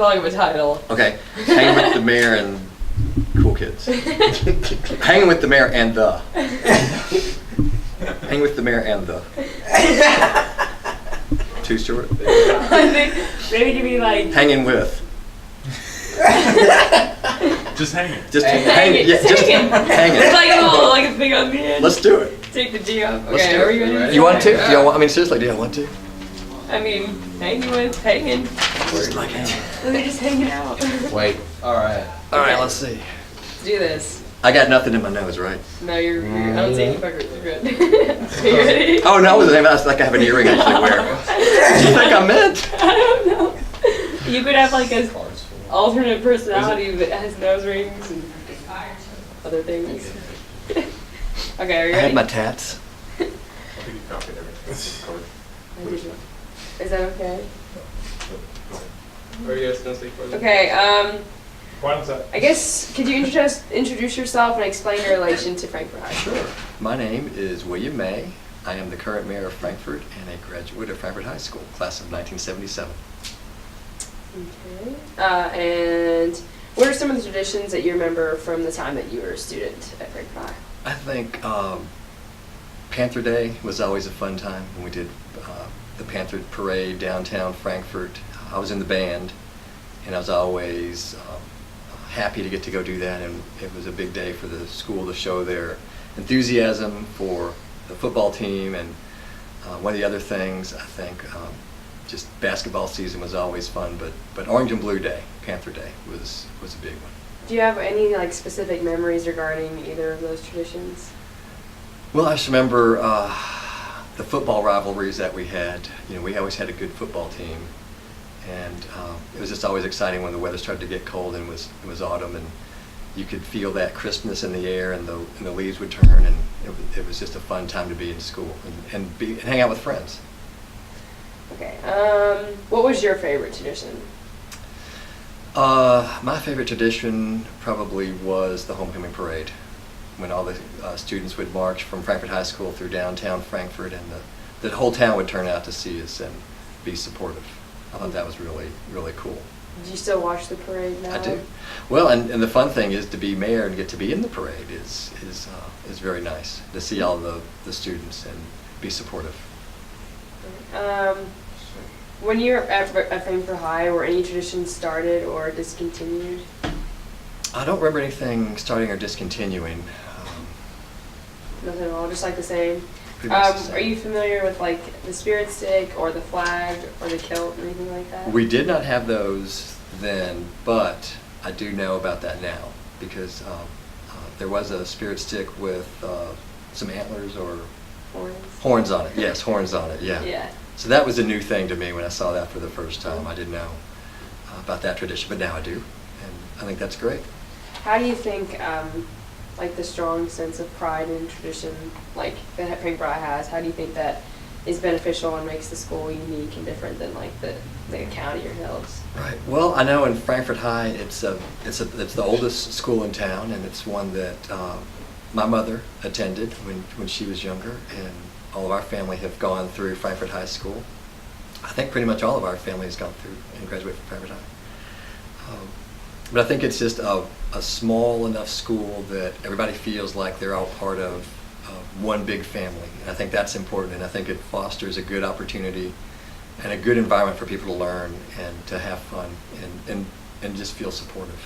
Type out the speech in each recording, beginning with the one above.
long of a title. Okay, hanging with the mayor and cool kids. Hanging with the mayor and the. Hanging with the mayor and the. Too short. I think maybe give me like. Hanging with. Just hang it. Just Hang hang it, Yeah, just hang it. hang It's it. like a little like a thing on the end. Let's do it. Take the G off. Let's Okay, do are it. you ready? You want to? Do you want, I mean, seriously, do you want to? I mean, hanging with hanging. Just like hanging. They're just hanging out. Wait. All right. All right, let's see. Let's do this. I got nothing in my nose, right? No, you're I don't see any fuckers. You're good. Are you ready? Oh no, it's like I have an earring I actually wear. What do you think I meant? I don't know. You could have like an alternate personality that has nose rings and other things. Okay, are you I had ready? my tats. I think you copied everything. I did. Is that okay? Are you guys gonna speak for them? Okay, Why does that? I guess, could you introduce yourself and explain your relation to Frankfurt High? Sure. My name is William May. I am the current mayor of Frankfurt and a graduate of Frankfurt High School, class of 1977. Okay. And what are some of the traditions that you remember from the time that you were a student at Frankfurt High? I think Panther Day was always a fun time when we did the Panther Parade downtown Frankfurt. I was in the band, and I was always happy to get to go do that, and it was a big day for the school to show their enthusiasm for the football team. And one of the other things, I think, just basketball season was always fun, but Orange and Blue Day, Panther Day, was a big one. Do you have any like specific memories regarding either of those traditions? Well, I just remember the football rivalries that we had. You know, we always had a good football team, and it was just always exciting when the weather started to get cold and it was autumn, and you could feel that crispness in the air, and the leaves would turn, and it was just a fun time to be in school and hang out with friends. Okay. What was your favorite tradition? My favorite tradition probably was the homecoming parade, when all the students would march from Frankfurt High School through downtown Frankfurt, and the whole town would turn out to see us and be supportive. I thought that was really, really cool. Do you still watch the parade now? I do. Well, and the fun thing is to be mayor and get to be in the parade is very nice, to see all the students and be supportive. When you were at Frankfurt High, were any traditions started or discontinued? I don't remember anything starting or discontinuing. Nothing at all, just like the same. Pretty much the same. Are you familiar with like the spirit stick or the flag or the kilt or anything like that? We did not have those then, but I do know about that now, because there was a spirit stick with some antlers or horns on it. Yes, horns on it, yeah. Yeah. So that was a new thing to me when I saw that for the first time. I didn't know about that tradition, but now I do, and I think that's great. How do you think, like the strong sense of pride and tradition, like that Frankfurt High has, how do you think that is beneficial and makes the school unique and different than like the county or hills? Right. Well, I know in Frankfurt High, it's the oldest school in town, and it's one that my mother attended when she was younger, and all of our family have gone through Frankfurt High School. I think pretty much all of our family has gone through and graduated from Frankfurt High. But I think it's just a small enough school that everybody feels like they're all part of one big family. And I think that's important, and I think it fosters a good opportunity and a good environment for people to learn and to have fun and just feel supportive.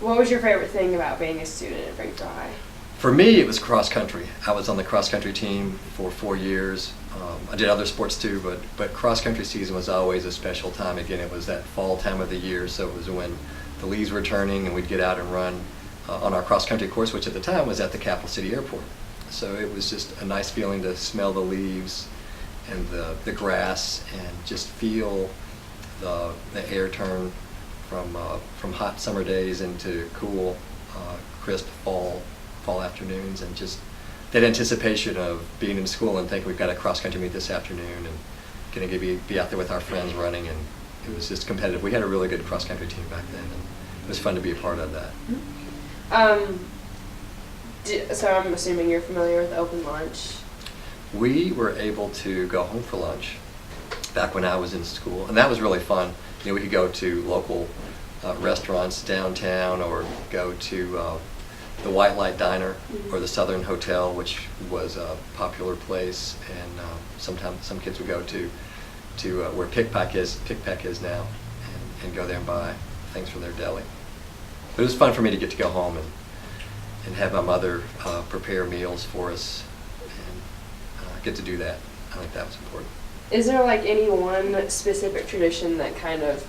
What was your favorite thing about being a student at Frankfurt High? For me, it was cross country. I was on the cross country team for 4 years. I did other sports too, but cross country season was always a special time. Again, it was that fall time of the year, so it was when the leaves were turning and we'd get out and run on our cross country course, which at the time was at the Capital City Airport. So it was just a nice feeling to smell the leaves and the grass and just feel the air turn from hot summer days into cool, crisp fall afternoons, and just that anticipation of being in school and thinking we've got a cross-country meet this afternoon and going to be out there with our friends running, and it was just competitive. We had a really good cross-country team back then, and it was fun to be a part of that. So I'm assuming you're familiar with open lunch. We were able to go home for lunch back when I was in school, and that was really fun. You know, we could go to local restaurants downtown, or go to the White Light Diner or the Southern Hotel, which was a popular place, and sometimes some kids would go to where Pickpack is now, and go there and buy things from their deli. But it was fun for me to get to go home and have my mother prepare meals for us, and get to do that. I think that was important. Is there like any one specific tradition that kind of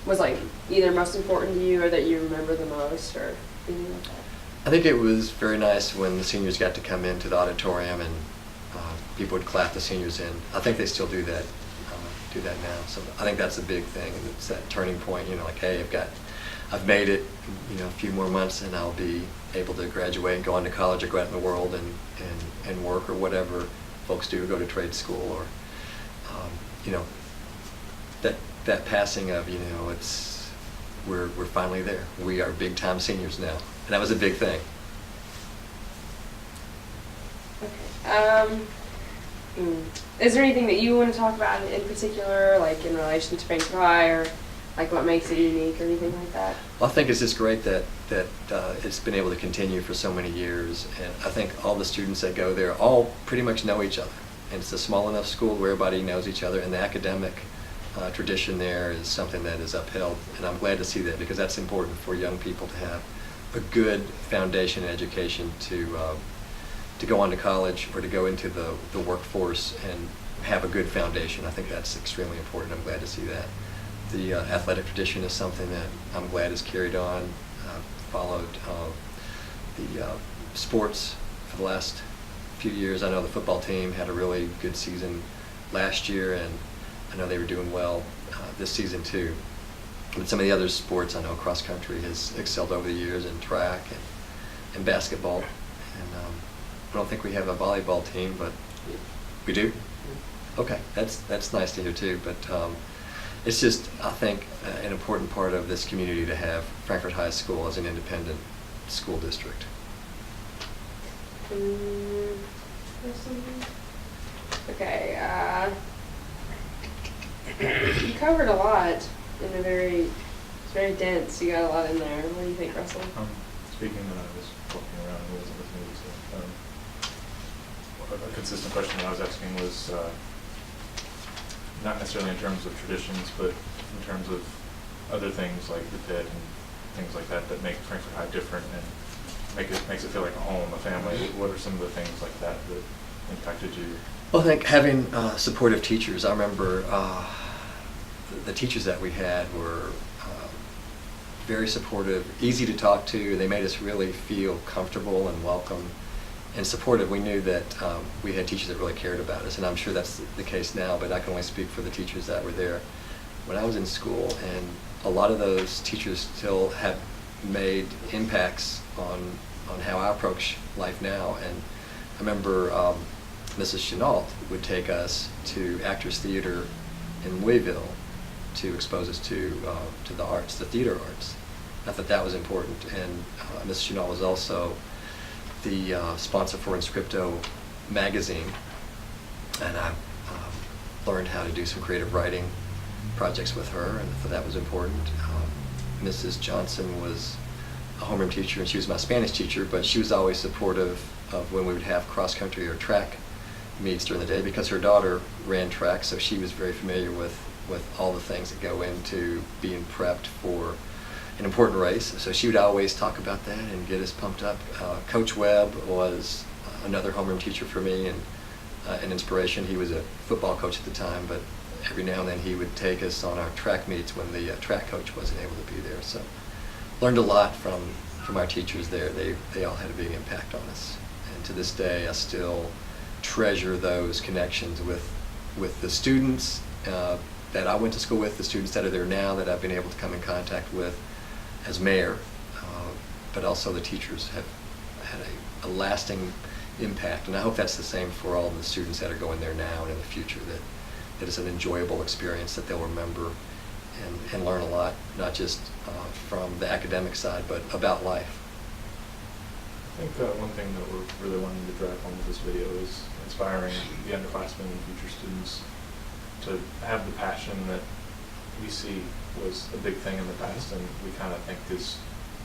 was like either most important to you or that you remember the most, or anything like that? I think it was very nice when the seniors got to come into the auditorium and people would clap the seniors in. I think they still do that now. So I think that's a big thing, and it's that turning point. You know, like, hey, I've made it. You know, a few more months and I'll be able to graduate and go on to college or go out in the world and work, or whatever folks do, go to trade school, or you know, that passing of, you know, we're finally there. We are big time seniors now, and that was a big thing. Okay. Is there anything that you want to talk about in particular, like in relation to Frankford High, or like what makes it unique, or anything like that? Well, I think it's just great that it's been able to continue for so many years, and I think all the students that go there all pretty much know each other, and it's a small enough school where everybody knows each other, and the academic tradition there is something that is upheld, and I'm glad to see that, because that's important for young people to have a good foundation in education to go on to college or to go into the workforce and have a good foundation. I think that's extremely important. I'm glad to see that. The athletic tradition is something that I'm glad is carried on. Followed the sports for the last few years. I know the football team had a really good season last year, and I know they were doing well this season too. But some of the other sports, I know cross country has excelled over the years, and track and basketball. And I don't think we have a volleyball team, but we do? Okay, that's nice to hear too. But it's just, I think, an important part of this community to have Frankford High School as an independent school district. Okay, you covered a lot in it's very dense. You got a lot in there. What do you think, Russell? Speaking when I was walking around and wasn't listening to a consistent question that I was asking was not necessarily in terms of traditions, but in terms of other things like the pit and things like that make Frankford High different and makes it feel like a home, a family. What are some of the things like that impacted you? Well, I think having supportive teachers. I remember the teachers that we had were very supportive, easy to talk to. They made us really feel comfortable and welcome and supportive. We knew that we had teachers that really cared about us, and I'm sure that's the case now, but I can only speak for the teachers that were there when I was in school. And a lot of those teachers still have made impacts on how I approach life now. And I remember Mrs. Chenault would take us to Actors Theater in Louisville to expose us to the arts, the theater arts. I thought that was important. And Mrs. Chenault was also the sponsor for Inscripto magazine, and I learned how to do some creative writing projects with her, and I thought that was important. Mrs. Johnson was a homeroom teacher, and she was my Spanish teacher, but she was always supportive of when we would have cross-country or track meets during the day, because her daughter ran track, so she was very familiar with all the things that go into being prepped for an important race. So she would always talk about that and get us pumped up. Coach Webb was another homeroom teacher for me, and an inspiration. He was a football coach at the time, but every now and then he would take us on our track meets when the track coach wasn't able to be there. So learned a lot from our teachers there. They all had a big impact on us. And to this day, I still treasure those connections with the students that I went to school with, the students that are there now that I've been able to come in contact with as mayor, but also the teachers have had a lasting impact. And I hope that's the same for all of the students that are going there now and in the future, that it's an enjoyable experience that they'll remember and learn a lot, not just from the academic side, but about life. I think one thing that we're really wanting to drive home with this video is inspiring the underclassmen and future students to have the passion that we see was a big thing in the past and we kind of think is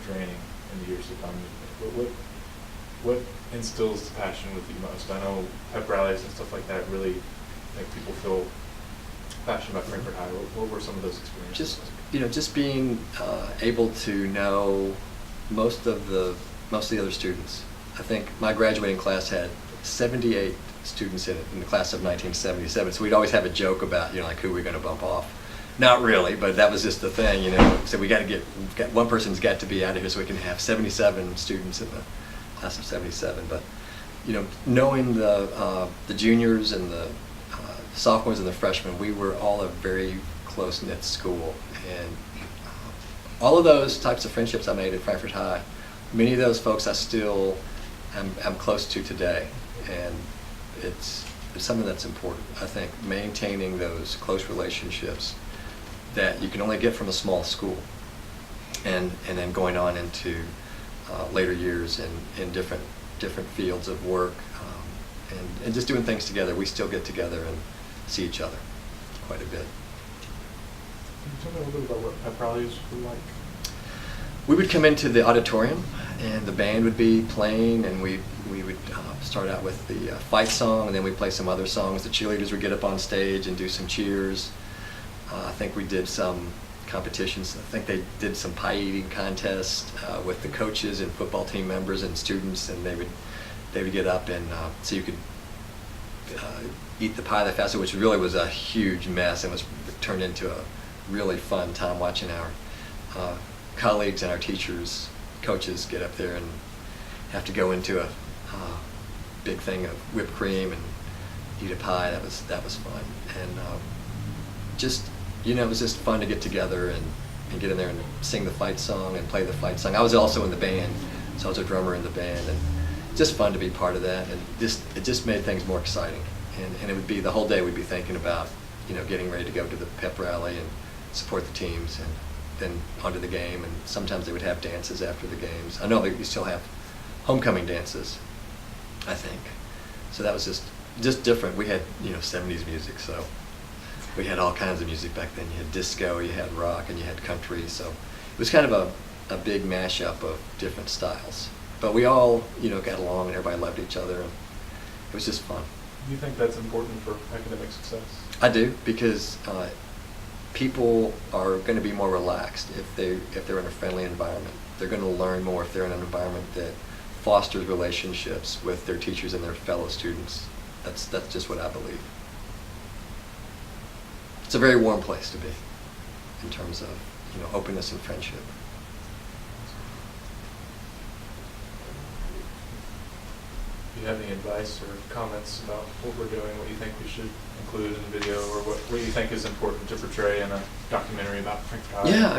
draining in the years to come. What instills the passion with you most? I know pep rallies and stuff like that really make people feel passionate about Frankfurt High. What were some of those experiences? Just being able to know most of the other students. I think my graduating class had 78 students in it in the class of 1977. So we'd always have a joke about, like who we're going to bump off. Not really, but that was just the thing, So we got to get one person's got to be out of here so we can have 77 students in the class of 77. But knowing the juniors and the sophomores and the freshmen, we were all a very close-knit school, and all of those types of friendships I made at Frankfurt High, many of those folks I still am close to today, and it's something that's important. I think maintaining those close relationships that you can only get from a small school, and then going on into later years in different fields of work, and just doing things together. We still get together and see each other quite a bit. Can you tell me a little bit about what pep rallies were like? We would come into the auditorium and the band would be playing, and we would start out with the fight song, and then we'd play some other songs. The cheerleaders would get up on stage and do some cheers. I think we did some competitions. I think they did some pie eating contests with the coaches and football team members and students, and they would get up and so you could eat the pie the fastest, which really was a huge mess and was turned into a really fun time watching our colleagues and our teachers, coaches get up there and have to go into a big thing of whipped cream and eat a pie. That was fun, and it was just fun to get together and get in there and sing the fight song and play the fight song. I was also in the band, so I was a drummer in the band, and just fun to be part of that, and it just made things more exciting. And it would be the whole day we'd be thinking about getting ready to go to the pep rally and support the teams, and then onto the game, and sometimes they would have dances after the games. I know that you still have homecoming dances, I think. So that was just different. We had 70s music, so we had all kinds of music back then. You had disco, you had rock, and you had country. So it was kind of a big mashup of different styles. But we all got along, and everybody loved each other, and it was just fun. Do you think that's important for academic success? I do, because people are going to be more relaxed if they're in a friendly environment. They're going to learn more if they're in an environment that fosters relationships with their teachers and their fellow students. That's just what I believe. It's a very warm place to be in terms of openness and friendship. Do you have any advice or comments about what we're doing, what you think we should include in the video, or what you think is important to portray in a documentary about Frankfurt High? Yeah,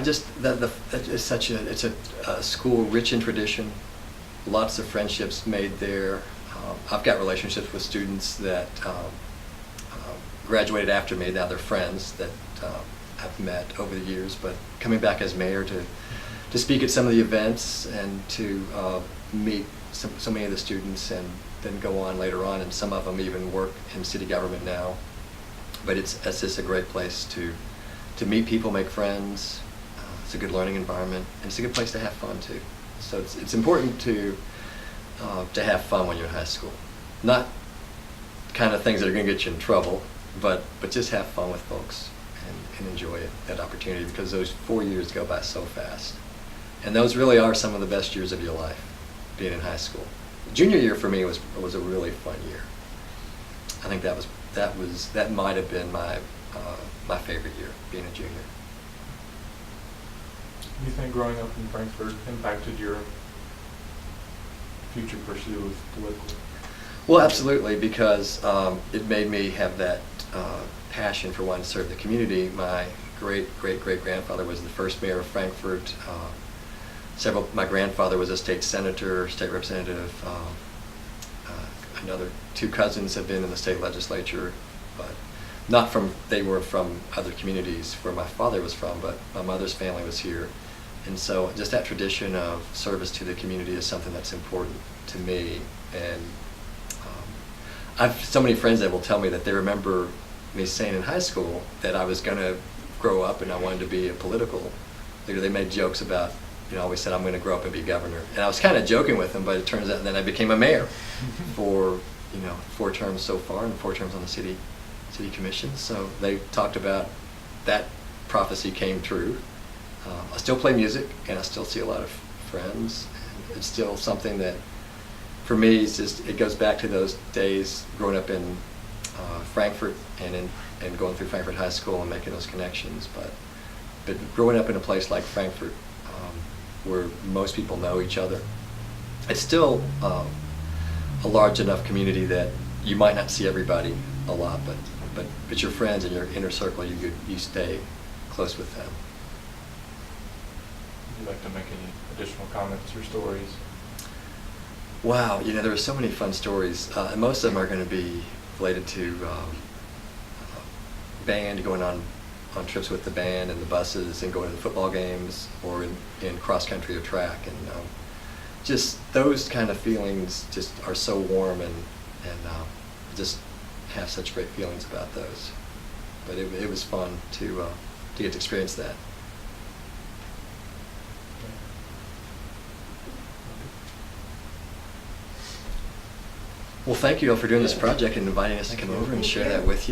it's a school rich in tradition, lots of friendships made there. I've got relationships with students that graduated after me. Now they're friends that I've met over the years, but coming back as mayor to speak at some of the events and to meet so many of the students, and then go on later on, and some of them even work in city government now. But it's just a great place to meet people, make friends. It's a good learning environment, and it's a good place to have fun too. So it's important to have fun when you're in high school. Not kind of things that are going to get you in trouble, but just have fun with folks and enjoy it, that opportunity, because those 4 years go by so fast. And those really are some of the best years of your life, being in high school. Junior year for me was a really fun year. I think that might have been my favorite year, being a junior. Do you think growing up in Frankfurt impacted your future pursuit of political? Well, absolutely, because it made me have that passion for wanting to serve the community. My great-great-great-grandfather was the first mayor of Frankfurt. My grandfather was a state senator, state representative. Another 2 cousins have been in the state legislature, but they were from other communities where my father was from, but my mother's family was here. And so just that tradition of service to the community is something that's important to me. And I've so many friends that will tell me that they remember me saying in high school that I was going to grow up and I wanted to be a political leader. They made jokes about, I always said I'm going to grow up and be governor. And I was kind of joking with them, but it turns out then I became a mayor for, 4 terms so far and 4 terms on the city commission. So they talked about that prophecy came true. I still play music and I still see a lot of friends. And it's still something that, for me, it goes back to those days growing up in Frankfort and going through Frankfort High School and making those connections. But growing up in a place like Frankfort, where most people know each other, it's still a large enough community that you might not see everybody a lot, but your friends and your inner circle, you stay close with them. Would you like to make any additional comments or stories? Wow, there are so many fun stories. And most of them are going to be related to band, going on trips with the band and the buses and going to the football games or in cross country or track. And just those kind of feelings just are so warm and just have such great feelings about those. But it was fun to get to experience that. Well, thank you all for doing this project and inviting us to come over and share that with you.